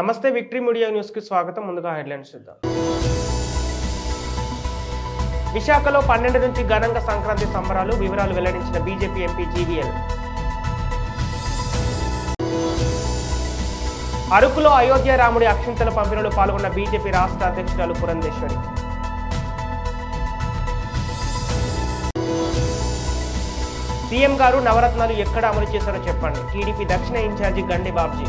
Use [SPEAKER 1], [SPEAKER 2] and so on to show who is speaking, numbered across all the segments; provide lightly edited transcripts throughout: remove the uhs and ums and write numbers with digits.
[SPEAKER 1] నమస్తే victory media news కి స్వాగతం. ముందుగా హెడ్లైన్స్ చూద్దాం. విశాఖలో 12 నుంచి ఘనంగా సంక్రాంతి సంబరాలు, వివరాలు వెల్లడించిన బీజేపీ ఎంపీ జీవీఎల్. అరకులో అయోధ్య రాముడి అక్షింతల పంపిణీలో పాల్గొన్న బీజేపీ రాష్ట్ర అధ్యక్షురాలు పురంధేశ్వరి. సీఎం గారు నవరత్నాలు ఎక్కడ అమలు చేశారో చెప్పండి, టీడీపీ దక్షిణ ఇన్ఛార్జి గండి బాబ్జీ.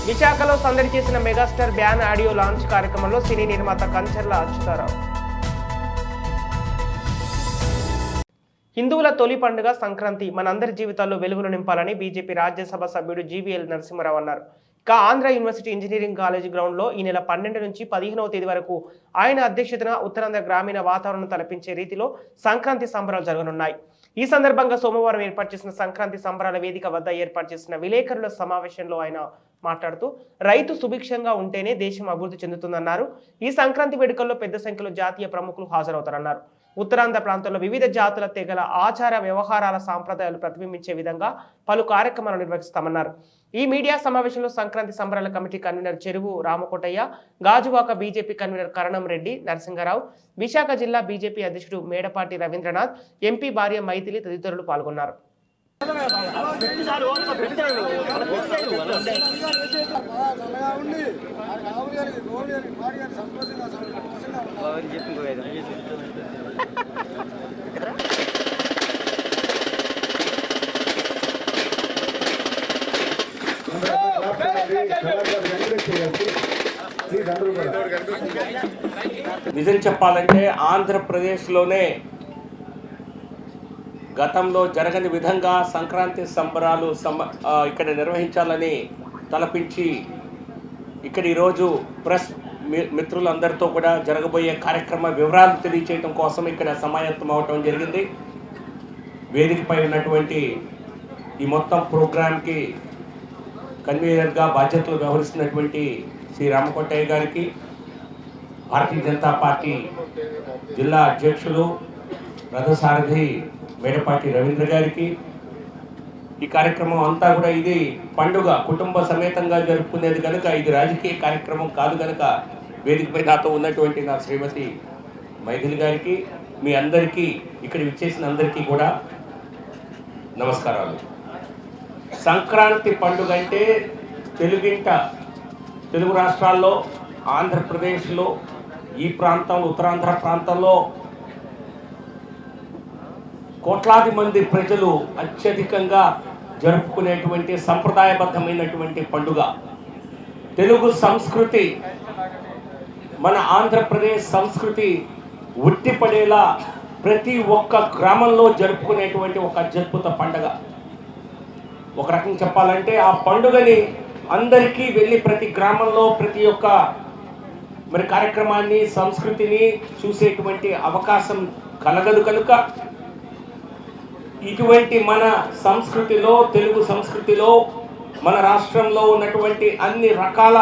[SPEAKER 1] విశాఖలో సందడి చేసిన మెగాస్టార్ బ్యాన్ ఆడియో లాంచ్ కార్యక్రమంలో సినీ నిర్మాత కంచర్ల అచ్యుతారావు. హిందువుల తొలి పండుగ సంక్రాంతి మనందరి జీవితాల్లో వెలుగులు నింపాలని బీజేపీ రాజ్యసభ సభ్యుడు జీవీఎల్ నరసింహారావు అన్నారు. ఇక ఆంధ్ర యూనివర్సిటీ ఇంజనీరింగ్ కాలేజ్ గ్రౌండ్లో ఈ నెల 12 నుంచి 15వ తేదీ వరకు ఆయన అధ్యక్షతన ఉత్తరాంధ్ర గ్రామీణ వాతావరణం తలపించే రీతిలో సంక్రాంతి సంబరాలు జరగనున్నాయి. ఈ సందర్భంగా సోమవారం ఏర్పాటు చేసిన సంక్రాంతి సంబరాల వేదిక వద్ద ఏర్పాటు చేసిన విలేకరుల సమావేశంలో ఆయన మాట్లాడుతూ రైతు సుభిక్షంగా ఉంటేనే దేశం అభివృద్ధి చెందుతుందన్నారు. ఈ సంక్రాంతి వేడుకల్లో పెద్ద సంఖ్యలో జాతీయ ప్రముఖులు హాజరవుతారన్నారు. ఉత్తరాంధ్ర ప్రాంతంలో వివిధ జాతుల తెగల ఆచార వ్యవహారాల సాంప్రదాయాలు ప్రతిబింబించే విధంగా పలు కార్యక్రమాలు నిర్వహిస్తామన్నారు. ఈ మీడియా సమావేశంలో సంక్రాంతి సంబరాల కమిటీ కన్వీనర్ చెరువు రామకోటయ్య, గాజువాక బీజేపీ కన్వీనర్ కరణం రెడ్డి నరసింహారావు, విశాఖ జిల్లా బీజేపీ అధ్యక్షుడు మేడపాటి రవీంద్రనాథ్, ఎంపీ భార్య మైథిలి తదితరులు పాల్గొన్నారు.
[SPEAKER 2] నిజం చెప్పాలంటే ఆంధ్రప్రదేశ్లోనే గతంలో జరగని విధంగా సంక్రాంతి సంబరాలు ఇక్కడ నిర్వహించాలని తలపించి ఇక్కడ ఈరోజు ప్రెస్ మిత్రులందరితో కూడా జరగబోయే కార్యక్రమ వివరాలు తెలియచేయడం కోసం ఇక్కడ సమాయత్తం అవటం జరిగింది. వేదికపై ఉన్నటువంటి ఈ మొత్తం ప్రోగ్రాంకి కన్వీనర్గా బాధ్యతలు వ్యవహరిస్తున్నటువంటి శ్రీ రామకోటయ్య గారికి, భారతీయ జనతా పార్టీ జిల్లా అధ్యక్షులు రథసారథి మేడపాటి రవీంద్ర గారికి, ఈ కార్యక్రమం అంతా కూడా ఇది పండుగ కుటుంబ సమేతంగా జరుపుకునేది కనుక ఇది రాజకీయ కార్యక్రమం కాదు కనుక వేదికపై నాతో ఉన్నటువంటి నా శ్రీమతి మైథిలి గారికి, మీ అందరికీ ఇక్కడ విచ్చేసిన అందరికీ కూడా నమస్కారాలు. సంక్రాంతి పండుగ అంటే తెలుగు రాష్ట్రాల్లో, ఆంధ్రప్రదేశ్లో, ఈ ప్రాంతంలో ఉత్తరాంధ్ర ప్రాంతంలో కోట్లాది మంది ప్రజలు అత్యధికంగా జరుపుకునేటువంటి సంప్రదాయబద్ధమైనటువంటి పండుగ. తెలుగు సంస్కృతి, మన ఆంధ్రప్రదేశ్ సంస్కృతి ఉట్టిపడేలా ప్రతి ఒక్క గ్రామంలో జరుపుకునేటువంటి ఒక అద్భుత పండుగ. ఒక రకం చెప్పాలంటే ఆ పండుగని అందరికీ వెళ్ళి ప్రతి గ్రామంలో ప్రతి ఒక్క కార్యక్రమాన్ని, సంస్కృతిని చూసేటువంటి అవకాశం కలగదు కనుక ఇటువంటి మన సంస్కృతిలో, తెలుగు సంస్కృతిలో, మన రాష్ట్రంలో ఉన్నటువంటి అన్ని రకాల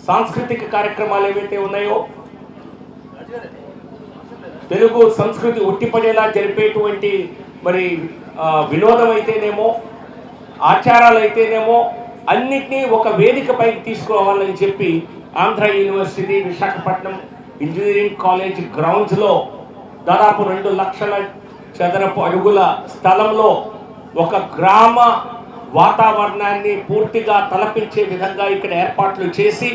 [SPEAKER 2] సాంస్కృతిక కార్యక్రమాలు ఏవైతే ఉన్నాయో, తెలుగు సంస్కృతి ఉట్టిపడేలా జరిపేటువంటి వినోదం అయితేనేమో, ఆచారాలు అయితేనేమో అన్నిటినీ ఒక వేదికపైకి తీసుకురావాలని చెప్పి Andhra university Visakhapatnam engineering college గ్రౌండ్స్లో దాదాపు 2 లక్షల చదరపు అడుగుల స్థలంలో ఒక గ్రామ వాతావరణాన్ని పూర్తిగా తలపించే విధంగా ఇక్కడ ఏర్పాట్లు చేసి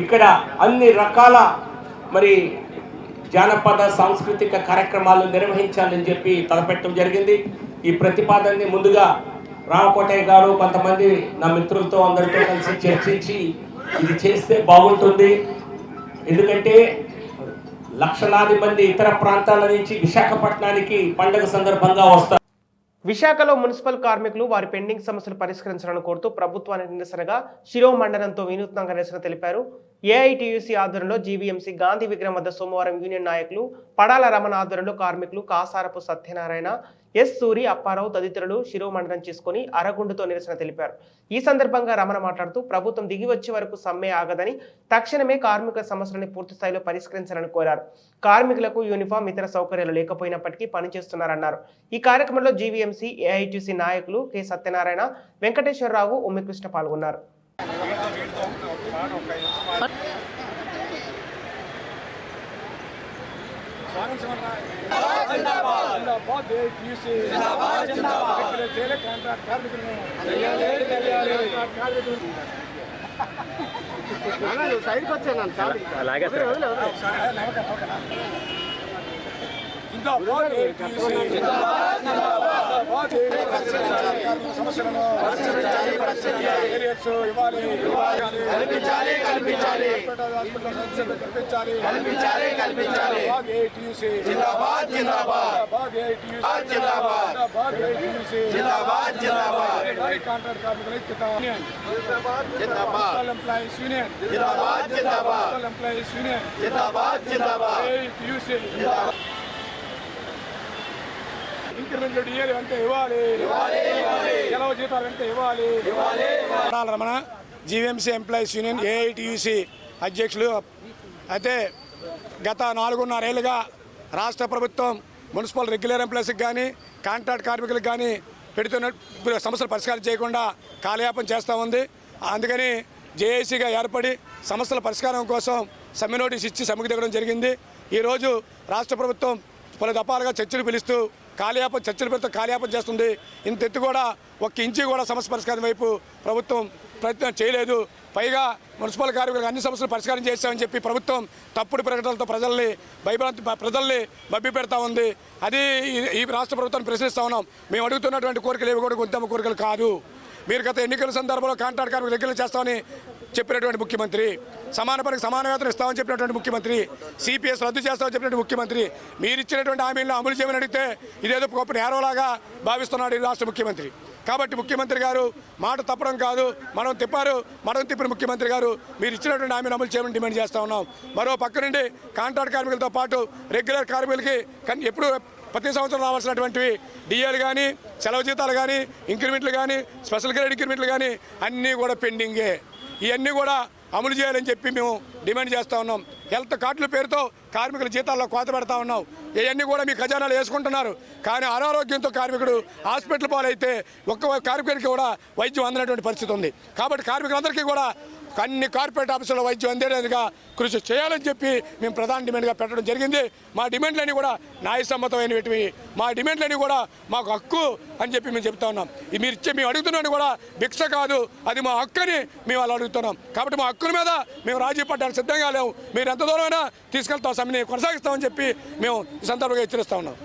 [SPEAKER 2] ఇక్కడ అన్ని రకాల జానపద సాంస్కృతిక కార్యక్రమాలు నిర్వహించాలని చెప్పి తలపెట్టడం జరిగింది. ఈ ప్రతిపాదనని ముందుగా రామకోటయ్య గారు కొంతమంది నా మిత్రులతో అందరితో కలిసి చర్చించి ఇది చేస్తే బాగుంటుంది, ఎందుకంటే లక్షలాది మంది ఇతర ప్రాంతాల నుంచి విశాఖపట్నానికి పండుగ సందర్భంగా వస్తారు.
[SPEAKER 1] విశాఖలో మున్సిపల్ కార్మికులు వారి పెండింగ్ సమస్యలు పరిష్కరించాలని కోరుతూ ప్రభుత్వానికి నిరసనగా శిరోమండనంతో వినూత్నంగా నిరసన తెలిపారు. ఏఐటియుసి ఆధ్వర్యంలో జీవీఎంసీ గాంధీ విగ్రహం వద్ద సోమవారం యూనియన్ నాయకులు పడాల రమణ ఆధ్వర్యంలో కార్మికులు కాసారపు సత్యనారాయణ, ఎస్ సూరి, అప్పారావు తదితరులు శిరోమండనం చేసుకుని అరగుండుతో నిరసన తెలిపారు. ఈ సందర్భంగా రమణ మాట్లాడుతూ ప్రభుత్వం దిగి వచ్చే వరకు సమ్మె ఆగదని, తక్షణమే కార్మికుల సమస్యలను పూర్తి స్థాయిలో పరిష్కరించాలని కోరారు. కార్మికులకు యూనిఫామ్, ఇతర సౌకర్యాలు లేకపోయినప్పటికీ పనిచేస్తున్నారన్నారు. ఈ కార్యక్రమంలో జీవీఎంసీ, ఏఐటియుసి నాయకులు కె సత్యనారాయణ, వెంకటేశ్వరరావు, ఉమ్మికృష్ణ పాల్గొన్నారు.
[SPEAKER 3] సైడ్కి వచ్చాను అలాగే సమస్యలను కాంట్రాక్ట్ కార్మికుల ఐక్యత employees union employees union increment డిఏలు అంటే ఇవ్వాలి, సెలవు జీతాలు అంటే ఇవ్వాలి. Ramana, GVMC employees union AITUC అధ్యక్షులు. అయితే గత 4.5 ఏళ్ళుగా రాష్ట్ర ప్రభుత్వం మున్సిపల్ రెగ్యులర్ ఎంప్లాయీస్కి కానీ కాంట్రాక్ట్ కార్మికులకు కానీ పెడుతున్న సమస్యలు పరిష్కారం చేయకుండా కాలయాపన చేస్తూ ఉంది. అందుకని జేఏసీగా ఏర్పడి సమస్యల పరిష్కారం కోసం సమ్మె నోటీస్ ఇచ్చి సమ్మెకు దిగడం జరిగింది. ఈరోజు రాష్ట్ర ప్రభుత్వం పలు దఫాలుగా చర్చలు పిలుస్తూ చర్చలు పెడుతూ కాలయాపన చేస్తుంది. ఇంత ఎత్తు కూడా 1 ఇంచు కూడా సమస్య పరిష్కారం వైపు ప్రభుత్వం ప్రయత్నం చేయలేదు. పైగా మున్సిపల్ కార్మికులకు అన్ని సమస్యలు పరిష్కారం చేస్తామని చెప్పి ప్రభుత్వం తప్పుడు ప్రకటనలతో ప్రజల్ని మభ్య పెడతా ఉంది. అది ఈ రాష్ట్ర ప్రభుత్వాన్ని ప్రశ్నిస్తూ ఉన్నాం. మేము అడుగుతున్నటువంటి కోరికలు ఏవి కూడా గొంతమ్మ కోరికలు కాదు. మీరు గత ఎన్నికల సందర్భంలో కాంట్రాక్ట్ కార్మికులు రెగ్యులర్ చేస్తామని చెప్పినటువంటి ముఖ్యమంత్రి, సమాన పనికి సమాన వేతనం ఇస్తామని చెప్పినటువంటి ముఖ్యమంత్రి, సిపిఎస్ రద్దు చేస్తామని చెప్పినటువంటి ముఖ్యమంత్రి, మీరు ఇచ్చినటువంటి హామీలను అమలు చేయమని అడిగితే ఇదేదో గొప్ప నేరవలాగా భావిస్తున్నాడు ఈ రాష్ట్ర ముఖ్యమంత్రి. కాబట్టి ముఖ్యమంత్రి గారు మాట తప్పడం కాదు, మనం తిప్పిన ముఖ్యమంత్రి గారు మీరు ఇచ్చినటువంటి హామీని అమలు చేయమని డిమాండ్ చేస్తూ ఉన్నాం. మరో పక్క నుండి కాంట్రాక్ట్ కార్మికులతో పాటు రెగ్యులర్ కార్మికులకి ఎప్పుడు ప్రతి సంవత్సరం రావాల్సినటువంటివి డిఏలు కానీ, సెలవు జీతాలు కానీ, ఇంక్రిమెంట్లు కానీ, స్పెషల్ గ్రేడ్ ఇంక్రిమెంట్లు కానీ అన్నీ కూడా పెండింగే. ఇవన్నీ కూడా అమలు చేయాలని చెప్పి మేము డిమాండ్ చేస్తూ ఉన్నాం. హెల్త్ కార్డుల పేరుతో కార్మికుల జీతాల్లో కోత పెడతా ఉన్నాం. ఇవన్నీ కూడా మీ ఖజానాలు వేసుకుంటున్నారు. కానీ అనారోగ్యంతో కార్మికుడు హాస్పిటల్ పాలైతే ఒక్క కార్మికుడికి కూడా వైద్యం అందనటువంటి పరిస్థితి ఉంది. కాబట్టి కార్మికులందరికీ కూడా అన్ని కార్పొరేట్ ఆఫీసుల్లో వైద్యం అందేలాగా కృషి చేయాలని చెప్పి మేము ప్రధాన డిమాండ్గా పెట్టడం జరిగింది. మా డిమాండ్లన్నీ కూడా న్యాయసమ్మతమైనవి, మా డిమాండ్లన్నీ కూడా మాకు హక్కు అని చెప్పి మేము చెప్తా ఉన్నాం. మేము అడుగుతున్నాను కూడా భిక్ష కాదు, అది మా హక్కు అని మేము వాళ్ళు అడుగుతున్నాం. కాబట్టి మా హక్కుల మీద మేము రాజీ పడ్డానికి సిద్ధంగా లేవు. మీరు ఎంత దూరమైనా తీసుకెళ్తాం, సమ్మెని కొనసాగిస్తామని చెప్పి మేము ఈ సందర్భంగా హెచ్చరిస్తా ఉన్నాం.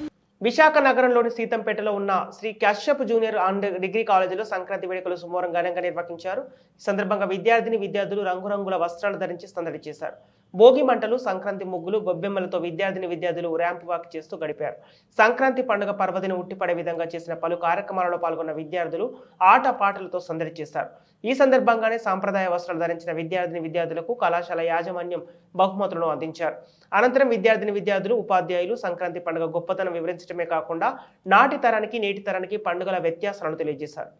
[SPEAKER 1] విశాఖ నగరంలోని సీతంపేటలో ఉన్న Sri Kashyap junior and degree కాలేజీలో సంక్రాంతి వేడుకలు సోమవారం ఘనంగా నిర్వహించారు. ఈ సందర్భంగా విద్యార్థులు రంగురంగుల వస్త్రాలు ధరించి సందడి చేశారు. భోగి మంటలు, సంక్రాంతి ముగ్గులు, గొబ్బెమ్మలతో విద్యార్థులు ర్యాంప్ వాక్ చేస్తూ గడిపారు. సంక్రాంతి పండుగ పర్వదిని ఉట్టిపడే విధంగా చేసిన పలు కార్యక్రమాలలో పాల్గొన్న విద్యార్థులు ఆట పాటలతో సందడి చేశారు. ఈ సందర్భంగానే సాంప్రదాయ వస్త్రాలు ధరించిన విద్యార్థులకు కళాశాల యాజమాన్యం బహుమతులను అందించారు. అనంతరం విద్యార్థులు, ఉపాధ్యాయులు సంక్రాంతి పండుగ గొప్పతనం వివరించడమే కాకుండా నాటి తరానికి నేటి తరానికి పండుగల వ్యత్యాసాలను తెలియజేశారు.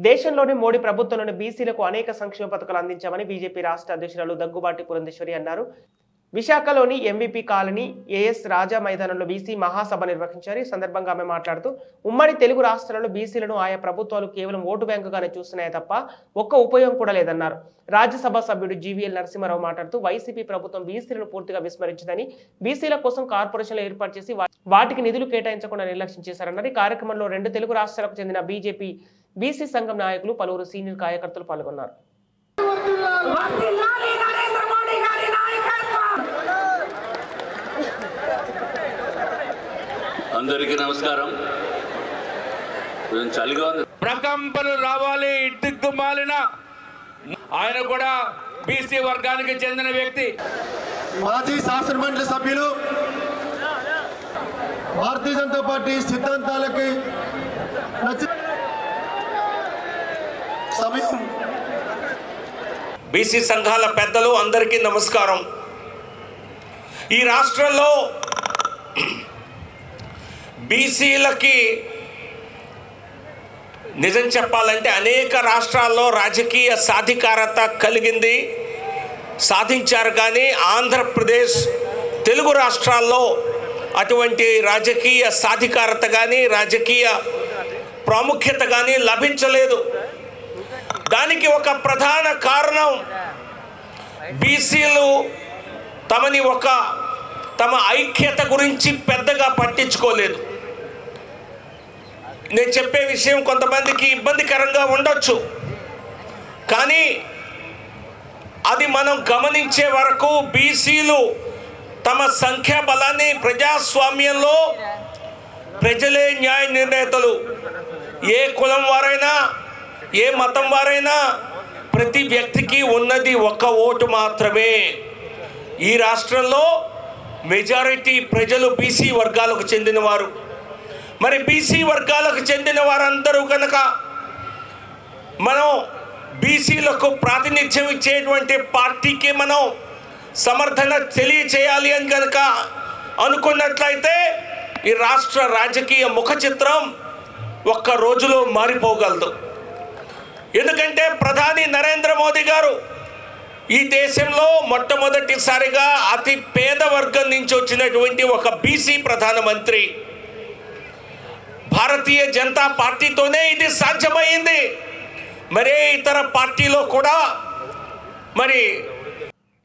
[SPEAKER 1] దేశంలోని మోడీ ప్రభుత్వంలోని బీసీలకు అనేక సంక్షేమ పథకాలు అందించామని బీజేపీ రాష్ట్ర అధ్యక్షురాలు దగ్గుబాటి పురంధేశ్వరి అన్నారు. విశాఖలోని ఎంవీపీ కాలనీ ఏఎస్ రాజా మైదానంలో బీసీ మహాసభ నిర్వహించారు. ఈ సందర్భంగా ఆమె మాట్లాడుతూ ఉమ్మడి తెలుగు రాష్ట్రాలలో బీసీలను ఆయా ప్రభుత్వాలు కేవలం ఓటు బ్యాంకుగానే చూస్తున్నాయి తప్ప ఒక్క ఉపయోగం కూడా లేదన్నారు. రాజ్యసభ సభ్యుడు జీవీఎల్ నరసింహారావు మాట్లాడుతూ వైసీపీ ప్రభుత్వం బీసీలను పూర్తిగా విస్మరించిందని, బీసీల కోసం కార్పొరేషన్లు ఏర్పాటు చేసి వాటికి నిధులు కేటాయించకుండా నిర్లక్ష్యం చేశారన్నారు. ఈ కార్యక్రమంలో 2 తెలుగు రాష్ట్రాలకు చెందిన బీజేపీ బీసీ సంఘం నాయకులు, పలువురు సీనియర్ కార్యకర్తలు పాల్గొన్నారు.
[SPEAKER 4] అందరికీ నమస్కారం. చలిగా ఉంది.
[SPEAKER 5] ప్రకంపనలు రావాలి. దిక్కుమాలిన ఆయన కూడా బీసీ వర్గానికి చెందిన వ్యక్తి.
[SPEAKER 6] మాజీ శాసనమండలి సభ్యులు, భారతీయ జనతా పార్టీ సిద్ధాంతాలకి సమయం.
[SPEAKER 2] బీసీ సంఘాల పెద్దలు అందరికీ నమస్కారం. ఈ రాష్ట్రంలో బీసీలకి నిజం చెప్పాలంటే అనేక రాష్ట్రాల్లో రాజకీయ సాధికారత కలిగింది, సాధించారు. కానీ ఆంధ్రప్రదేశ్, తెలుగు రాష్ట్రాల్లో అటువంటి రాజకీయ సాధికారత కానీ రాజకీయ ప్రాముఖ్యత కానీ లభించలేదు. దానికి ఒక ప్రధాన కారణం బీసీలు తమ ఐక్యత గురించి పెద్దగా పట్టించుకోలేదు. నేను చెప్పే విషయం కొంతమందికి ఇబ్బందికరంగా ఉండొచ్చు, కానీ అది మనం గమనించే వరకు బీసీలు తమ సంఖ్యాబలాన్ని ప్రజాస్వామ్యంలో ప్రజలే న్యాయ నిర్ణేతలు. ఏ కులం వారైనా, ఏ మతం వారైనా ప్రతి వ్యక్తికి ఉన్నది ఒక్క ఓటు మాత్రమే. ఈ రాష్ట్రంలో మెజారిటీ ప్రజలు బీసీ వర్గాలకు చెందినవారు. మరి బీసీ వర్గాలకు చెందిన వారందరూ కనుక మనం బీసీలకు ప్రాతినిధ్యం ఇచ్చేటువంటి పార్టీకి మనం సమర్థన తెలియచేయాలి అని కనుక అనుకున్నట్లయితే ఈ రాష్ట్ర రాజకీయ ముఖ చిత్రం ఒక్క రోజులో మారిపోగలదు. ఎందుకంటే ప్రధాని నరేంద్ర మోదీ గారు ఈ దేశంలో మొట్టమొదటిసారిగా అతి పేద వర్గం నుంచి వచ్చినటువంటి ఒక బీసీ ప్రధానమంత్రి. భారతీయ జనతా పార్టీతోనే ఇది సాధ్యమైంది. మరే ఇతర పార్టీలో కూడా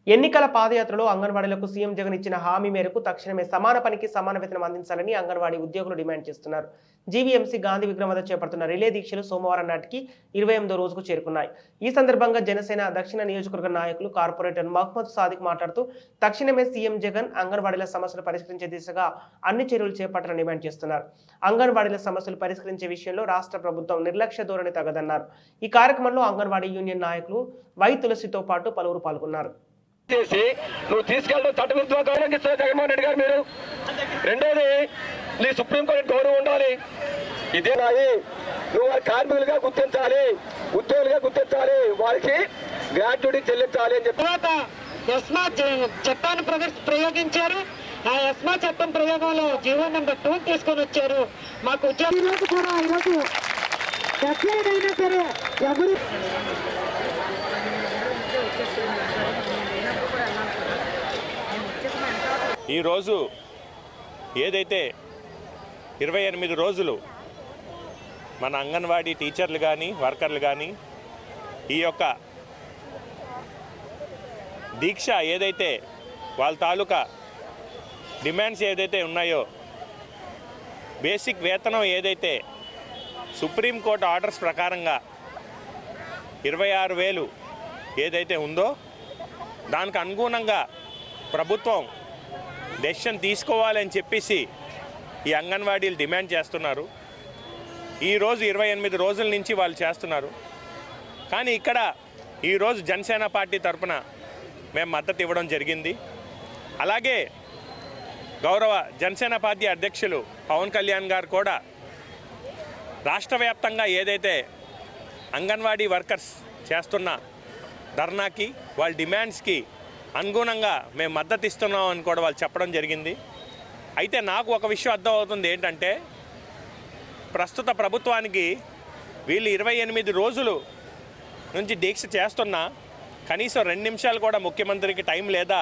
[SPEAKER 1] ఎన్నికల పాదయాత్రలో అంగన్వాడీలకు సీఎం జగన్ ఇచ్చిన హామీ మేరకు తక్షణమే సమాన పనికి సమాన వేతనం అందించాలని అంగన్వాడీ ఉద్యోగులు డిమాండ్ చేస్తున్నారు. జీవీఎంసీ గాంధీ విగ్రహం వద్ద చేపడుతున్న రిలే దీక్షలు సోమవారం నాటికి 28వ రోజుకు చేరుకున్నాయి. ఈ సందర్భంగా జనసేన దక్షిణ నియోజకవర్గ నాయకులు కార్పొరేటర్ మహమ్మద్ సాదిక్ మాట్లాడుతూ తక్షణమే సీఎం జగన్ అంగన్వాడీల సమస్యలు పరిష్కరించే దిశగా అన్ని చర్యలు చేపట్టాలని డిమాండ్ చేస్తున్నారు. అంగన్వాడీల సమస్యలు పరిష్కరించే విషయంలో రాష్ట్ర ప్రభుత్వం నిర్లక్ష్య ధోరణి తగదన్నారు. ఈ కార్యక్రమంలో అంగన్వాడీ యూనియన్ నాయకులు వై తులసితో పాటు పలువురు పాల్గొన్నారు.
[SPEAKER 7] చేసి నువ్వు తీసుకెళ్ళడం చట్టవిరుద్ధంగా గౌరవిస్తారు జగన్మోహన్ రెడ్డి గారు. మీరు రెండోది, నీ సుప్రీంకోర్టు గౌరవం ఉండాలి. ఇదే నువ్వు వారి కార్మికులుగా గుర్తించాలి, ఉద్యోగులుగా గుర్తించాలి, వారికి గ్రాట్యుటీ చెల్లించాలి అని చెప్పి
[SPEAKER 8] ఎస్మా చట్టాన్ని ప్రయోగించారు. ఆ ఎస్మా చట్టం ప్రయోగంలో జీవో నెంబర్ 2 తీసుకొని వచ్చారు. మాకు ఉద్యోగం కూడా ఈరోజు ఎట్లయినా సరే ఎవరు
[SPEAKER 9] ఈరోజు ఏదైతే 28 రోజులు మన అంగన్వాడీ టీచర్లు కానీ వర్కర్లు కానీ ఈ యొక్క దీక్ష ఏదైతే వాళ్ళ తాలూకా డిమాండ్స్ ఏదైతే ఉన్నాయో, బేసిక్ వేతనం ఏదైతే సుప్రీంకోర్టు ఆర్డర్స్ ప్రకారంగా 26,000 ఏదైతే ఉందో దానికి అనుగుణంగా ప్రభుత్వం డెసిషన్ తీసుకోవాలని చెప్పేసి ఈ అంగన్వాడీలు డిమాండ్ చేస్తున్నారు. ఈరోజు 28 రోజుల నుంచి వాళ్ళు చేస్తున్నారు. కానీ ఇక్కడ ఈరోజు జనసేన పార్టీ తరఫున మేము మద్దతు ఇవ్వడం జరిగింది. అలాగే గౌరవ జనసేన పార్టీ అధ్యక్షులు పవన్ కళ్యాణ్ గారు కూడా రాష్ట్ర వ్యాప్తంగా ఏదైతే అంగన్వాడీ వర్కర్స్ చేస్తున్న ధర్నాకి, వాళ్ళ డిమాండ్స్కి అనుగుణంగా మేము మద్దతు ఇస్తున్నాం అని కూడా వాళ్ళు చెప్పడం జరిగింది. అయితే నాకు ఒక విషయం అర్థమవుతుంది ఏంటంటే, ప్రస్తుత ప్రభుత్వానికి వీళ్ళు 28 రోజులు నుంచి దీక్ష చేస్తున్నా కనీసం 2 నిమిషాలు కూడా ముఖ్యమంత్రికి టైం లేదా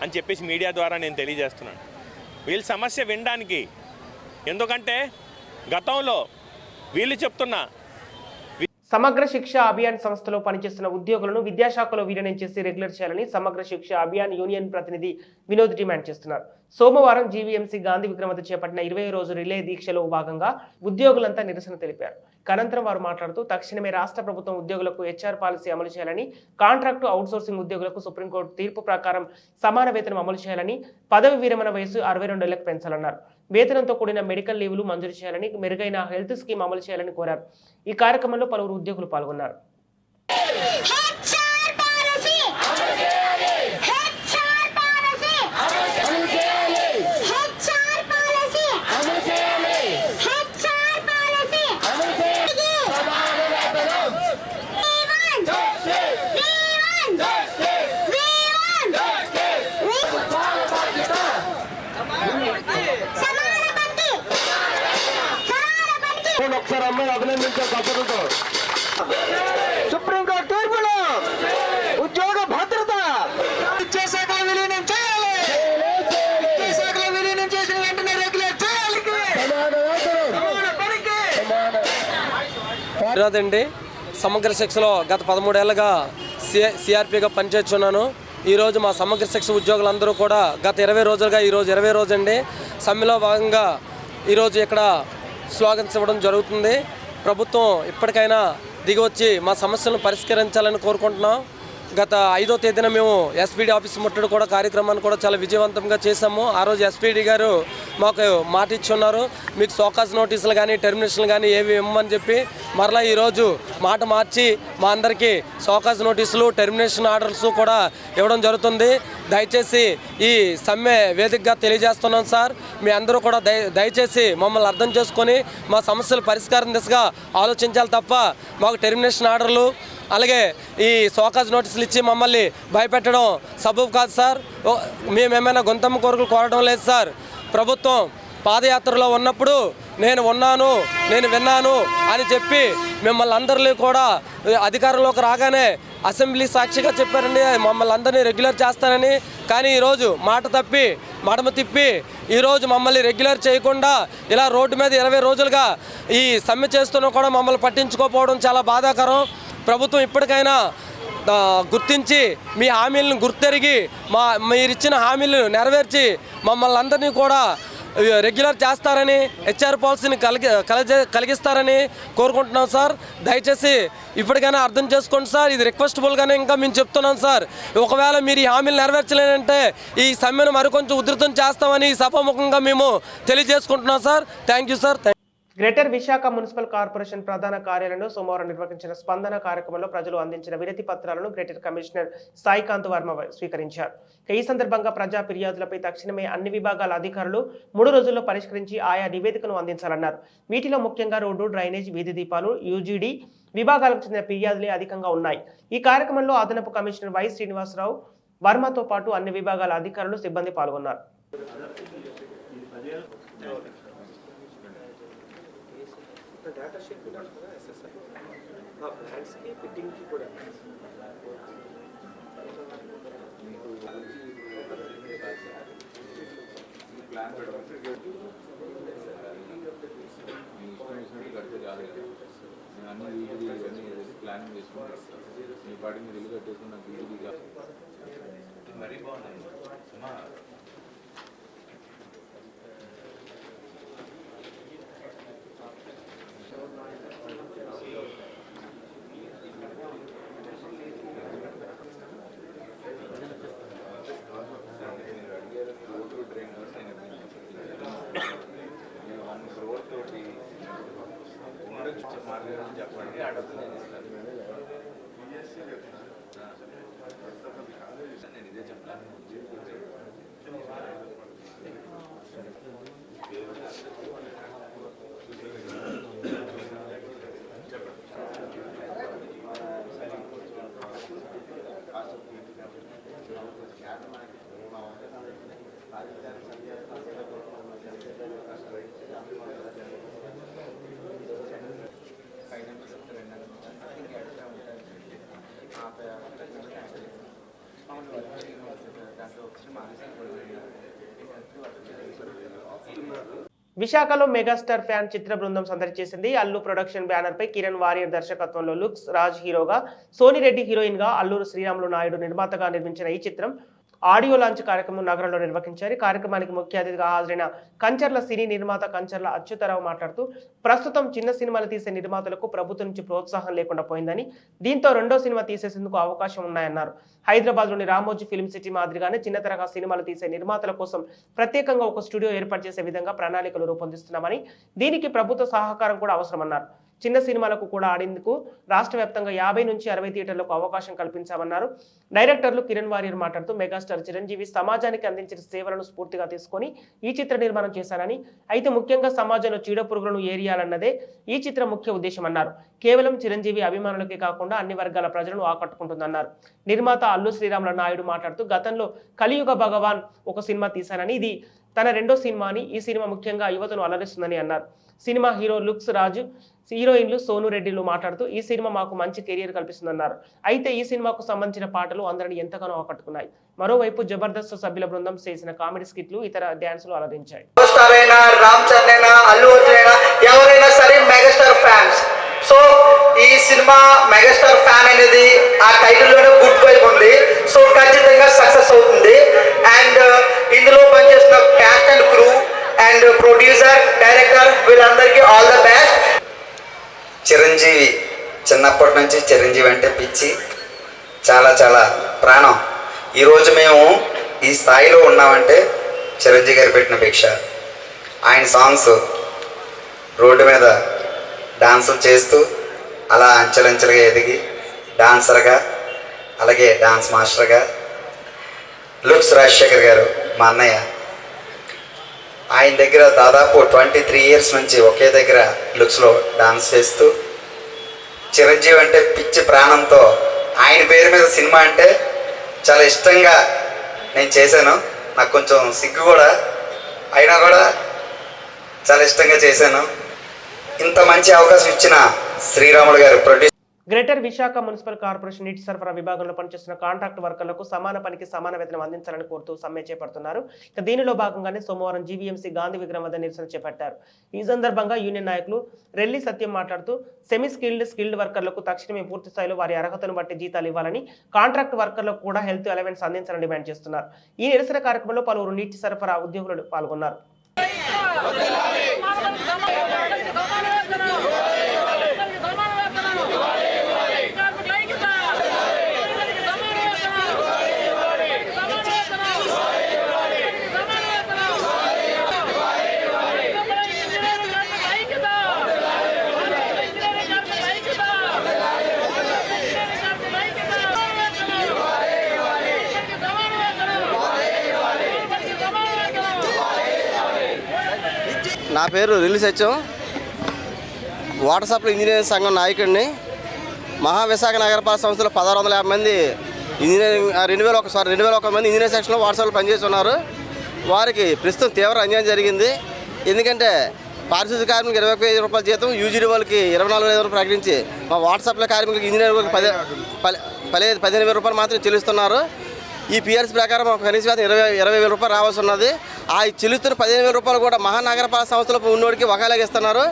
[SPEAKER 9] అని చెప్పేసి మీడియా ద్వారా నేను తెలియజేస్తున్నాను. వీళ్ళ సమస్య వినడానికి, ఎందుకంటే గతంలో వీళ్ళు చెప్తున్న
[SPEAKER 1] సమగ్ర శిక్ష అభియాన్ సంస్థలో పనిచేస్తున్న ఉద్యోగులను విద్యాశాఖలో విలీనం చేసి రెగ్యులర్ చేయాలని సమగ్ర శిక్ష అభియాన్ యూనియన్ ప్రతినిధి వినోద్ డిమాండ్ చేస్తున్నారు. సోమవారం జీవీఎంసీ గాంధీ విగ్రహం వద్ద చేపట్టిన 20 రోజు రిలే దీక్షలో భాగంగా ఉద్యోగులంతా నిరసన తెలిపారు. అనంతరం వారు మాట్లాడుతూ తక్షణమే రాష్ట్ర ప్రభుత్వం ఉద్యోగులకు హెచ్ఆర్ పాలసీ అమలు చేయాలని, కాంట్రాక్టు అవుట్సోర్సింగ్ ఉద్యోగులకు సుప్రీంకోర్టు తీర్పు ప్రకారం సమాన వేతనం అమలు చేయాలని, పదవి విరమణ వయసు 62 ఏళ్లకు పెంచాలన్నారు. వేతనంతో కూడిన మెడికల్ లీవులు మంజూరు చేయాలని, మెరుగైన హెల్త్ స్కీమ్ అమలు చేయాలని కోరారు. ఈ కార్యక్రమంలో పలువురు ఉద్యోగులు పాల్గొన్నారు.
[SPEAKER 7] ఒకసారి అమ్మాయి అభినందించే పద్ధతితో సుప్రీంకోర్టు తీర్పులో ఉద్యోగ భద్రత విద్యాశాఖలో విలీనం చేయాలి. విద్యాశాఖలో విలీనం చేసిన వెంటనే రెగ్యులేట్ చేయాలి.
[SPEAKER 4] అండి సమగ్ర శిక్షలో గత 13 ఏళ్ళుగా సిఆర్పిగా పనిచేస్తున్నాను. ఈరోజు మా సమగ్ర శిక్ష ఉద్యోగులందరూ కూడా గత 20 రోజులుగా ఈరోజు 20 రోజు అండి సమ్మెలో భాగంగా ఈరోజు ఇక్కడ స్లోగన్స్ ఇవ్వడం జరుగుతుంది. ప్రభుత్వం ఇప్పటికైనా దిగివచ్చి మా సమస్యలను పరిష్కరించాలని కోరుకుంటున్నాం. గత 5వ తేదీన మేము ఎస్పీడీ ఆఫీస్ ముట్టడి కూడా కార్యక్రమాన్ని కూడా చాలా విజయవంతంగా చేశాము. ఆ రోజు ఎస్పీడీ గారు మాకు మాట ఇచ్చి ఉన్నారు, మీకు సోకాజ్ నోటీసులు కానీ టెర్మినేషన్లు కానీ ఏవి ఇవ్వమని చెప్పి. మరలా ఈరోజు మాట మార్చి మా అందరికీ సోకాజ్ నోటీసులు టెర్మినేషన్ ఆర్డర్స్ కూడా ఇవ్వడం జరుగుతుంది. దయచేసి ఈ సమ్మె వేదికగా తెలియజేస్తున్నాం సార్, మీ అందరూ కూడా దయచేసి మమ్మల్ని అర్థం చేసుకొని మా సమస్యల పరిష్కారం దిశగా ఆలోచించాలి తప్ప మాకు టెర్మినేషన్ ఆర్డర్లు అలాగే ఈ సోకాజ్ నోటీసులు ఇచ్చి మమ్మల్ని భయపెట్టడం సబబు కాదు సార్. మేమేమైనా గొంతమ్మ కోరికలు కోరడం లేదు సార్. ప్రభుత్వం పాదయాత్రలో ఉన్నప్పుడు నేను ఉన్నాను, నేను విన్నాను అని చెప్పి మిమ్మల్ని అందరినీ కూడా అధికారంలోకి రాగానే అసెంబ్లీ సాక్షిగా చెప్పారండి మమ్మల్ని అందరినీ రెగ్యులర్ చేస్తానని. కానీ ఈరోజు మాట తప్పి మడమ తిప్పి ఈరోజు మమ్మల్ని రెగ్యులర్ చేయకుండా ఇలా రోడ్డు మీద 20 రోజులుగా ఈ సమ్మె చేస్తున్నా కూడా మమ్మల్ని పట్టించుకోకపోవడం చాలా బాధాకరం. ప్రభుత్వం ఇప్పటికైనా గుర్తించి మీ హామీలను గుర్తెరిగి మీరిచ్చిన హామీలను నెరవేర్చి మమ్మల్ని అందరినీ కూడా రెగ్యులర్ చేస్తారని, హెచ్ఆర్ పాలసీని కలిగిస్తారని కోరుకుంటున్నాం సార్. దయచేసి ఇప్పటికైనా అర్థం చేసుకోండి సార్. ఇది రిక్వెస్టబుల్గానే ఇంకా మేము చెప్తున్నాం సార్. ఒకవేళ మీరు ఈ హామీలు నెరవేర్చలేనంటే ఈ సమ్మెను మరికొంచెం ఉధృతం చేస్తామని సభాముఖంగా మేము తెలియజేసుకుంటున్నాం sir. Thank you sir.
[SPEAKER 1] Greater Visakha municipal corporation ప్రధాన కార్యాలయంలో సోమవారం నిర్వహించిన స్పందన కార్యక్రమంలో ప్రజలు అందించిన వినతి పత్రాలను గ్రేటర్ కమిషనర్ సాయికాంత్ వర్మ స్వీకరించారు. ఈ సందర్భంగా ప్రజా ఫిర్యాదులపై తక్షణమే అన్ని విభాగాల అధికారులు 3 రోజుల్లో పరిష్కరించి ఆయా నివేదికను అందించాలన్నారు. వీటిలో ముఖ్యంగా రోడ్డు, డ్రైనేజ్, వీధి దీపాలు, యూజీడీ విభాగాలకు చెందిన ఫిర్యాదులే అధికంగా ఉన్నాయి. ఈ కార్యక్రమంలో అదనపు కమిషనర్ వై శ్రీనివాసరావు వర్మతో పాటు అన్ని విభాగాల అధికారులు, సిబ్బంది పాల్గొన్నారు.
[SPEAKER 10] డేటా షీట్ కూడా ఎస్ఎస్ఐ ఆ ప్లాన్స్కి ఫిట్టింగ్కి కూడా ప్లాన్ ప్లాన్ చేసుకుంటారు మీ పాటికి మీరు ఇల్లు కట్టేసుకున్న బీజీగా మరీ బాగున్నాయి. చెప్పండి ఆ డబ్బులు నేను ఇస్తాను. నేను ఇదే చెప్తాను.
[SPEAKER 1] విశాఖలో మెగాస్టార్ ఫ్యాన్ చిత్ర బృందం సందడి చేసింది. అల్లు ప్రొడక్షన్ బ్యానర్ పై కిరణ్ వారియర్ దర్శకత్వంలో లుక్స్ రాజ్ హీరోగా, సోనిరెడ్డి హీరోయిన్ గా, అల్లూరు శ్రీరాములు నాయుడు నిర్మాతగా నిర్మించిన ఈ చిత్రం ఆడియో లాంచ్ కార్యక్రమం నగరంలో నిర్వహించారు. కార్యక్రమానికి ముఖ్య అతిథిగా హాజరైన కంచర్ల సినీ నిర్మాత కంచర్ల అచ్యుతరావు మాట్లాడుతూ ప్రస్తుతం చిన్న సినిమాలు తీసే నిర్మాతలకు ప్రభుత్వం నుంచి ప్రోత్సాహం లేకుండా పోయిందని, దీంతో రెండో సినిమా తీసేసేందుకు అవకాశం ఉన్నాయన్నారు. హైదరాబాద్లోని రామోజీ ఫిల్మ్ సిటీ మాదిరిగానే చిన్న తరహా సినిమాలు తీసే నిర్మాతల కోసం ప్రత్యేకంగా ఒక స్టూడియో ఏర్పాటు చేసే విధంగా ప్రణాళికలు రూపొందిస్తున్నామని, దీనికి ప్రభుత్వ సహకారం కూడా అవసరమన్నారు. చిన్న సినిమాలకు కూడా ఆడేందుకు రాష్ట్ర వ్యాప్తంగా 50 నుంచి 60 థియేటర్లకు అవకాశం కల్పించామన్నారు. డైరెక్టర్లు కిరణ్ వారియర్ మాట్లాడుతూ మెగాస్టార్ చిరంజీవి సమాజానికి అందించిన సేవలను స్ఫూర్తిగా తీసుకొని ఈ చిత్ర నిర్మాణం చేశారని, అయితే ముఖ్యంగా సమాజంలో చీడపురుగులను ఏరియాలన్నదే ఈ చిత్ర ముఖ్య ఉద్దేశం అన్నారు. కేవలం చిరంజీవి అభిమానులకే కాకుండా అన్ని వర్గాల ప్రజలను ఆకట్టుకుంటుందన్నారు. నిర్మాత అల్లు శ్రీరాములు నాయుడు మాట్లాడుతూ గతంలో కలియుగ భగవాన్ ఒక సినిమా తీశానని, ఇది తన రెండో సినిమా అని, ఈ సినిమా ముఖ్యంగా యువతను అలరిస్తుందని అన్నారు. సినిమా హీరో లుక్స్ రాజు, హీరోయిన్లు సోను రెడ్డిలు మాట్లాడుతూ ఈ సినిమా మాకు మంచి కెరియర్ కల్పిస్తుందన్నారు. అయితే ఈ సినిమాకు సంబంధించిన పాటలు అందరిని ఎంతగానో ఆకట్టుకున్నాయి. మరోవైపు జబర్దస్త్ సభ్యుల బృందం చేసిన కామెడీ స్కిట్లు, ఇతర డ్యాన్సులు అలరించాయి.
[SPEAKER 11] ఎవరైనా సరే మెగాస్టార్ ఫ్యాన్స్. సో ఈ సినిమా మెగాస్టార్ ఫ్యాన్ అనేది ఆ టైటిల్ లోనే గుడ్ వైబ్ ఉంది. సో ఖచ్చితంగా సక్సెస్ అవుతుంది. అండ్ ఇందులో పనిచేసిన caste and crew and producer, director వీళ్ళందరికీ ఆల్ ద బెస్ట్. చిరంజీవి చిన్నప్పటి నుంచి చిరంజీవి అంటే పిచ్చి, చాలా చాలా ప్రాణం. ఈరోజు మేము ఈ స్థాయిలో ఉన్నామంటే చిరంజీవి గారు పెట్టిన భిక్ష. ఆయన సాంగ్స్ రోడ్డు మీద డాన్సులు చేస్తూ అలా అంచెలంచెలుగా ఎదిగి డాన్సర్గా, అలాగే డాన్స్ మాస్టర్గా లుక్స్ రాజశేఖర్ గారు మా అన్నయ్య, ఆయన దగ్గర దాదాపు 23 ఇయర్స్ నుంచి ఒకే దగ్గర లుక్స్లో డాన్స్ చేస్తూ చిరంజీవి అంటే పిచ్చి ప్రాణంతో ఆయన పేరు మీద సినిమా అంటే చాలా ఇష్టంగా నేను చేశాను. నాకు కొంచెం సిగ్గు కూడా అయినా కూడా చాలా ఇష్టంగా చేశాను. ఇంత మంచి అవకాశం ఇచ్చిన శ్రీరాములు గారు producer.
[SPEAKER 1] Greater Visakha municipal corporation నీటి సరఫరా విభాగంలో పనిచేస్తున్న కాంట్రాక్ట్ వర్కర్లకు సమాన పనికి సమాన వేతనం అందించాలని కోరుతూ సమ్మె చేపడుతున్నారు. దీనిలో భాగంగానే సోమవారం జీవీఎంసీ గాంధీ విగ్రహం వద్ద నిరసన చేపట్టారు. ఈ సందర్భంగా యూనియన్ నాయకులు రెల్లి సత్యం మాట్లాడుతూ సెమీ స్కిల్డ్ వర్కర్లకు తక్షణమే పూర్తి స్థాయిలో వారి అర్హతను బట్టి జీతాలు ఇవ్వాలని, కాంట్రాక్ట్ వర్కర్లకు కూడా హెల్త్ అలవెన్స్ అందించాలని డిమాండ్ చేస్తున్నారు. ఈ నిరసన కార్యక్రమంలో పలువురు నీటి సరఫరా ఉద్యోగులు పాల్గొన్నారు.
[SPEAKER 4] నా పేరు రిలీజ్ వచ్చాం, వాటర్ సప్లై ఇంజనీరింగ్ సంఘం నాయకుడిని. మహావిశాఖ నగరపాలక సంస్థలో 1650 మంది ఇంజనీరింగ్ 2001 మంది ఇంజనీరింగ్ సెక్షన్లో వాటర్ సప్లై పనిచేస్తున్నారు. వారికి ప్రస్తుతం తీవ్ర అన్యాయం జరిగింది. ఎందుకంటే పారిశుద్ధ్య కార్మికులకు 21,000 రూపాయల జీతం, యూజీడీ వాళ్ళకి 24,000 రూపాయలు ప్రకటించి మా వాటర్ సప్లై కార్మికులకు ఇంజనీరింగ్ వాళ్ళకి 15,000 రూపాయలు మాత్రమే చెల్లిస్తున్నారు. ఈ పిఆర్సీ ప్రకారం ఒక కనీస వేతనం 20,000 రూపాయలు రావాల్సి ఉన్నది. ఆ చెల్లిస్తున్న 15,000 రూపాయలు కూడా మహానగరపాలక సంస్థలో ఉన్నోడికి ఒకేలాగా ఇస్తున్నారు.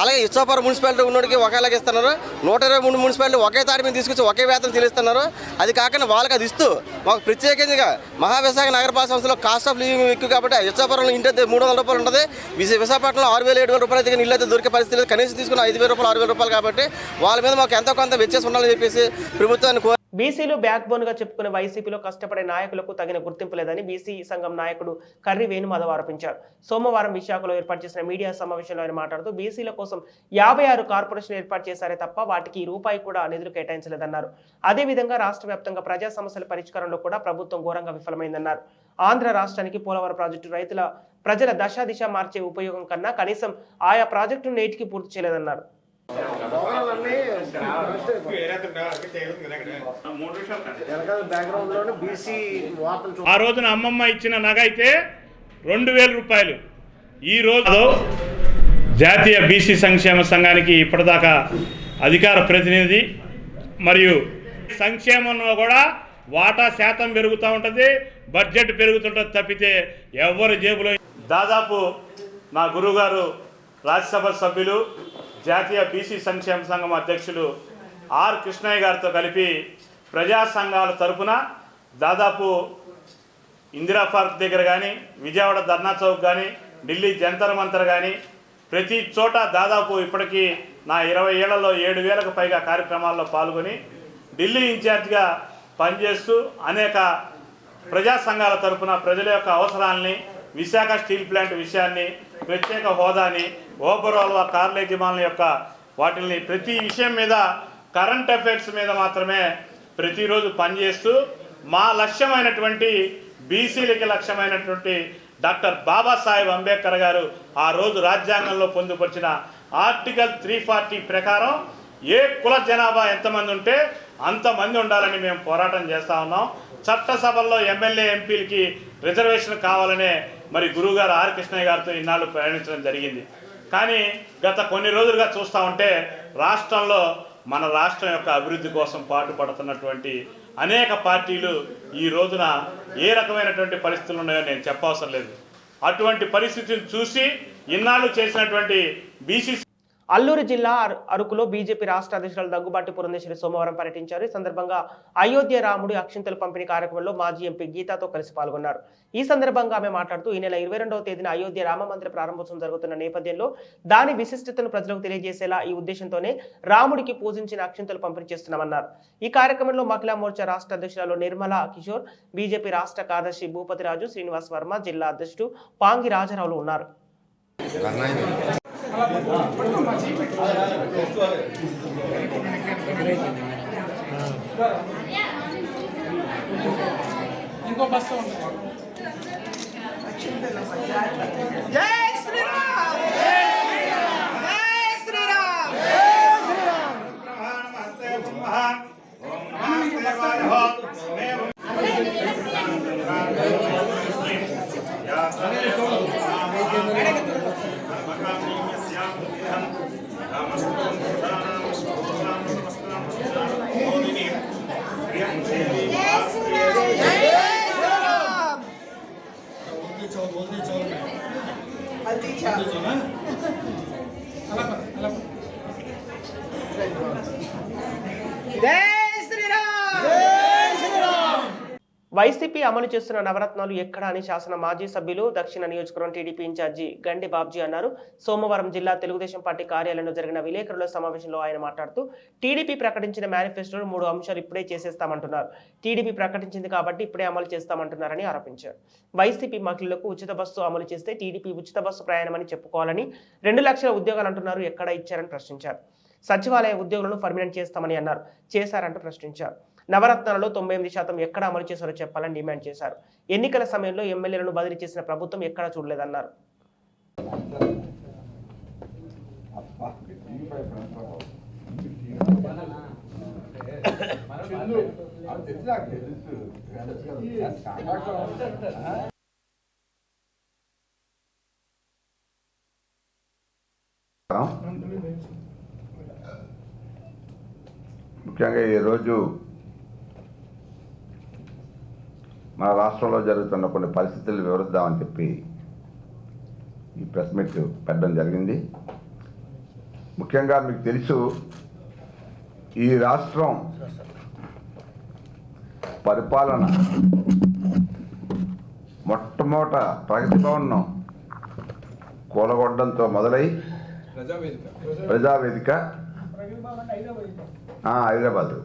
[SPEAKER 4] అలాగే ఇచ్చాపురం మున్సిపాలిటీ ఉన్నోడికి ఒకేలాగా ఇస్తున్నారు. 123 మున్సిపాలిటీ ఒకే తాటి మీద తీసుకొచ్చి ఒకే వేతనం చెల్లిస్తున్నారు. అది కాకుండా వాళ్ళకి అది ఇస్తూ మాకు ప్రత్యేకంగా మహావిశాఖ నగరపాలక సంస్థలో కాస్ట్ ఆఫ్ లివింగ్ ఎక్కువ కాబట్టి ఇచ్చాపురంలో ఇంటి అయితే 300 రూపాయలు ఉంటుంది. విశాఖపట్నంలో 6,000-7,000 రూపాయలు అయితే ఇల్లు అయితే దొరికే పరిస్థితి లేదు. కనీసం తీసుకున్న 5,000 రూపాయలు 6,000 రూపాయలు కాబట్టి వాళ్ళ మీద మాకు ఎంతో కొంత వ్యత్యాసం ఉండాలని చెప్పేసి ప్రభుత్వాన్ని బీసీలు బ్యాక్ బోన్ గా చెప్పుకునే వైసీపీలో కష్టపడే నాయకులకు తగిన గుర్తింపు లేదని బీసీ సంఘం నాయకుడు కర్రి వేణుమాధవ్ ఆరోపించారు. సోమవారం విశాఖలో ఏర్పాటు చేసిన మీడియా సమావేశంలో ఆయన మాట్లాడుతూ బీసీల కోసం 56 కార్పొరేషన్లు ఏర్పాటు చేశారే తప్ప వాటికి రూపాయి కూడా నిధులు కేటాయించలేదన్నారు. అదేవిధంగా రాష్ట్ర వ్యాప్తంగా ప్రజా సమస్యల పరిష్కారంలో కూడా ప్రభుత్వం ఘోరంగా విఫలమైందన్నారు. ఆంధ్ర రాష్ట్రానికి పోలవరం ప్రాజెక్టు ప్రజల దశ మార్చే ఉపయోగం కన్నా కనీసం ఆయా ప్రాజెక్టును నేటికి పూర్తి చేయలేదన్నారు.
[SPEAKER 12] ఆ రోజున అమ్మమ్మ ఇచ్చిన నగ అయితే 2,000 రూపాయలు. ఈ రోజు జాతీయ బీసీ సంక్షేమ సంఘానికి ఇప్పటిదాకా అధికార ప్రతినిధి మరియు సంక్షేమంలో కూడా వాటా శాతం పెరుగుతూ ఉంటుంది, బడ్జెట్ పెరుగుతుంటుంది తప్పితే ఎవరి జేబులో. దాదాపు నా గురువుగారు రాజ్యసభ సభ్యులు జాతీయ బీసీ సంక్షేమ సంఘం అధ్యక్షులు ఆర్ కృష్ణయ్య గారితో కలిపి ప్రజా సంఘాల తరఫున దాదాపు ఇందిరా పార్క్ దగ్గర కానీ, విజయవాడ ధర్నా చౌక్ కానీ, ఢిల్లీ జంతర్ మంతర్ కానీ ప్రతి చోట దాదాపు ఇప్పటికీ నా 20 ఏళ్లలో 7,000కు పైగా కార్యక్రమాల్లో పాల్గొని ఢిల్లీ ఇన్ఛార్జిగా పనిచేస్తూ అనేక ప్రజా సంఘాల తరఫున ప్రజల యొక్క అవసరాలని, విశాఖ స్టీల్ ప్లాంట్ విషయాన్ని, ప్రత్యేక హోదాని, ఓబరాల్వా కార్ల యజమానుల యొక్క వాటిని ప్రతి విషయం మీద కరెంట్ అఫైర్స్ మీద మాత్రమే ప్రతిరోజు పనిచేస్తూ మా లక్ష్యమైనటువంటి బీసీలకి లక్ష్యమైనటువంటి డాక్టర్ బాబాసాహెబ్ అంబేద్కర్ గారు ఆ రోజు రాజ్యాంగంలో పొందుపరిచిన ఆర్టికల్ 340 ప్రకారం ఏ కుల జనాభా ఎంతమంది ఉంటే అంతమంది ఉండాలని మేము పోరాటం చేస్తూ ఉన్నాం. చట్టసభల్లో ఎమ్మెల్యే ఎంపీలకి రిజర్వేషన్ కావాలనే మరి గురువుగారు ఆర్ కృష్ణయ్య గారితో ఇన్నాళ్ళు ప్రయాణించడం జరిగింది. కానీ గత కొన్ని రోజులుగా చూస్తూ ఉంటే రాష్ట్రంలో మన రాష్ట్రం యొక్క అభివృద్ధి కోసం పాటుపడుతున్నటువంటి అనేక పార్టీలు ఈ రోజున ఏ రకమైనటువంటి పరిస్థితులు ఉన్నాయో నేను చెప్పవసరం లేదు. అటువంటి పరిస్థితిని చూసి ఇన్నాళ్ళు చేసినటువంటి బీసీ.
[SPEAKER 1] అల్లూరు జిల్లా అరకులో బీజేపీ రాష్ట్ర అధ్యక్షులు దగ్గుబాటి పురంధేశ్వరి సోమవారం పర్యటించారు. ఈ సందర్భంగా అయోధ్య రాముడి అక్షింతలు పంపిణీ కార్యక్రమంలో మాజీ ఎంపీ గీతాతో కలిసి పాల్గొన్నారు. ఈ సందర్భంగా ఆమె మాట్లాడుతూ ఈ నెల 22వ తేదీన అయోధ్య రామ మందిర ప్రారంభోత్సవం జరుగుతున్న నేపథ్యంలో దాని విశిష్టతను ప్రజలకు తెలియజేసేలా ఈ ఉద్దేశంతోనే రాముడికి పూజించిన అక్షింతలు పంపిణీ చేస్తున్నామన్నారు. ఈ కార్యక్రమంలో మహిళా మోర్చా రాష్ట్ర అధ్యక్షురాలు నిర్మలా కిషోర్, బీజేపీ రాష్ట్ర కార్యదర్శి భూపతిరాజు, శ్రీనివాస్ వర్మ, జిల్లా అధ్యక్షుడు పాంగి రాజారావులు ఉన్నారు.
[SPEAKER 3] ఇంకో బస్సు
[SPEAKER 1] వైసీపీ అమలు చేస్తున్న నవరత్నాలు ఎక్కడ అని శాసన మాజీ సభ్యులు దక్షిణ నియోజకవర్గం టీడీపీ ఇన్ఛార్జి గండి బాబ్జీ అన్నారు. సోమవారం జిల్లా తెలుగుదేశం పార్టీ కార్యాలయంలో జరిగిన విలేకరుల సమావేశంలో ఆయన మాట్లాడుతూ టీడీపీ ప్రకటించిన మేనిఫెస్టోలో 3 అంశాలు ఇప్పుడే చేసేస్తామంటున్నారు. టీడీపీ ప్రకటించింది కాబట్టి ఇప్పుడే అమలు చేస్తామంటున్నారని ఆరోపించారు. వైసీపీ మహిళలకు ఉచిత బస్సు అమలు చేస్తే టీడీపీ ఉచిత బస్సు ప్రయాణమని చెప్పుకోవాలని 2 లక్షల ఉద్యోగాలు అంటున్నారు, ఎక్కడ ఇచ్చారని ప్రశ్నించారు. సచివాలయ ఉద్యోగులను పర్మినెంట్ చేస్తామని అన్నారు, చేశారంటూ ప్రశ్నించారు. నవరత్నాలలో 98% ఎక్కడ అమలు చేశారో చెప్పాలని డిమాండ్ చేశారు. ఎన్నికల సమయంలో ఎమ్మెల్యేలను బదిలీ చేసిన ప్రభుత్వం ఎక్కడా చూడలేదన్నారు.
[SPEAKER 13] ముఖ్యంగా ఈరోజు మన రాష్ట్రంలో జరుగుతున్న కొన్ని పరిస్థితులు వివరిద్దామని చెప్పి ఈ ప్రెస్ మీట్ పెట్టడం జరిగింది. ముఖ్యంగా మీకు తెలుసు, ఈ రాష్ట్రం పరిపాలన మొట్టమొదట ప్రగతి భవనం కూలగొట్టడంతో మొదలై ప్రజావేదిక హైదరాబాద్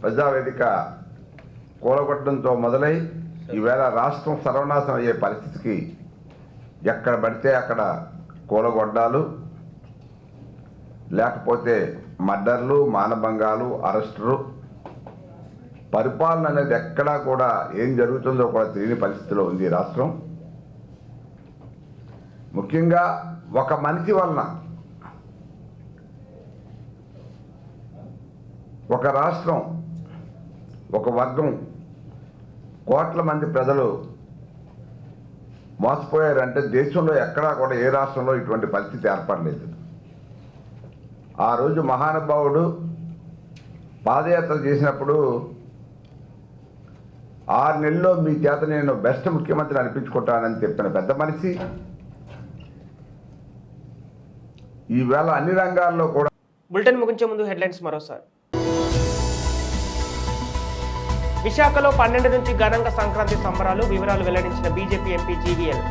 [SPEAKER 13] ప్రజావేదిక కూలగొట్టడంతో మొదలై ఈవేళ రాష్ట్రం సర్వనాశనం అయ్యే పరిస్థితికి ఎక్కడ పడితే అక్కడ కూలగొడ్డాలు, లేకపోతే మర్డర్లు, మానభంగాలు, అరెస్టులు, పరిపాలన అనేది ఎక్కడా కూడా ఏం జరుగుతుందో కూడా తెలియని పరిస్థితిలో ఉంది ఈ రాష్ట్రం. ముఖ్యంగా ఒక మనిషి వలన ఒక రాష్ట్రం, ఒక వర్గం, కోట్ల మంది ప్రజలు మోసపోయారంటే దేశంలో ఎక్కడా కూడా ఏ రాష్ట్రంలో ఇటువంటి పరిస్థితి ఏర్పడలేదు. ఆ రోజు మహానుభావుడు పాదయాత్ర చేసినప్పుడు 6 నెలల్లో మీ చేత నేను బెస్ట్ ముఖ్యమంత్రి అనిపించుకుంటానని చెప్పిన పెద్ద మనిషి ఈవేళ అన్ని రంగాల్లో కూడా.
[SPEAKER 1] బులెటిన్ ముగించే ముందు హెడ్లైన్స్ మరోసారి. విశాఖలో 12 నుంచి ఘనంగా సంక్రాంతి సంబరాలు, వివరాలు వెల్లడించిన బీజేపీ ఎంపీ జీవీఎల్.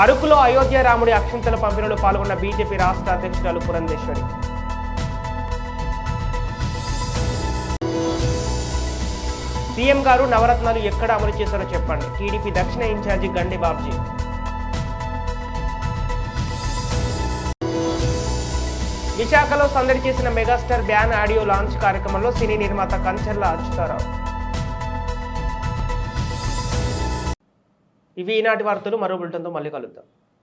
[SPEAKER 1] అరకులో అయోధ్య రాముడి అక్షింతల పంపిణీలో పాల్గొన్న బీజేపీ రాష్ట్ర అధ్యక్షురాలు పురంధేశ్వరి. సీఎం గారు నవరత్నాలు ఎక్కడ అమలు చేశారో చెప్పండి, టీడీపీ దక్షిణ ఇన్ఛార్జి గండి బాబ్జీ. విశాఖలో సందడి చేసిన మెగాస్టార్ బ్యాన్ ఆడియో లాంచ్ కార్యక్రమంలో సినీ నిర్మాత కంచర్ల అచ్యుతారావు. ఇవి ఈనాటి వార్తలు. మరో బులెటిన్తో మళ్ళీ కలుద్దాం.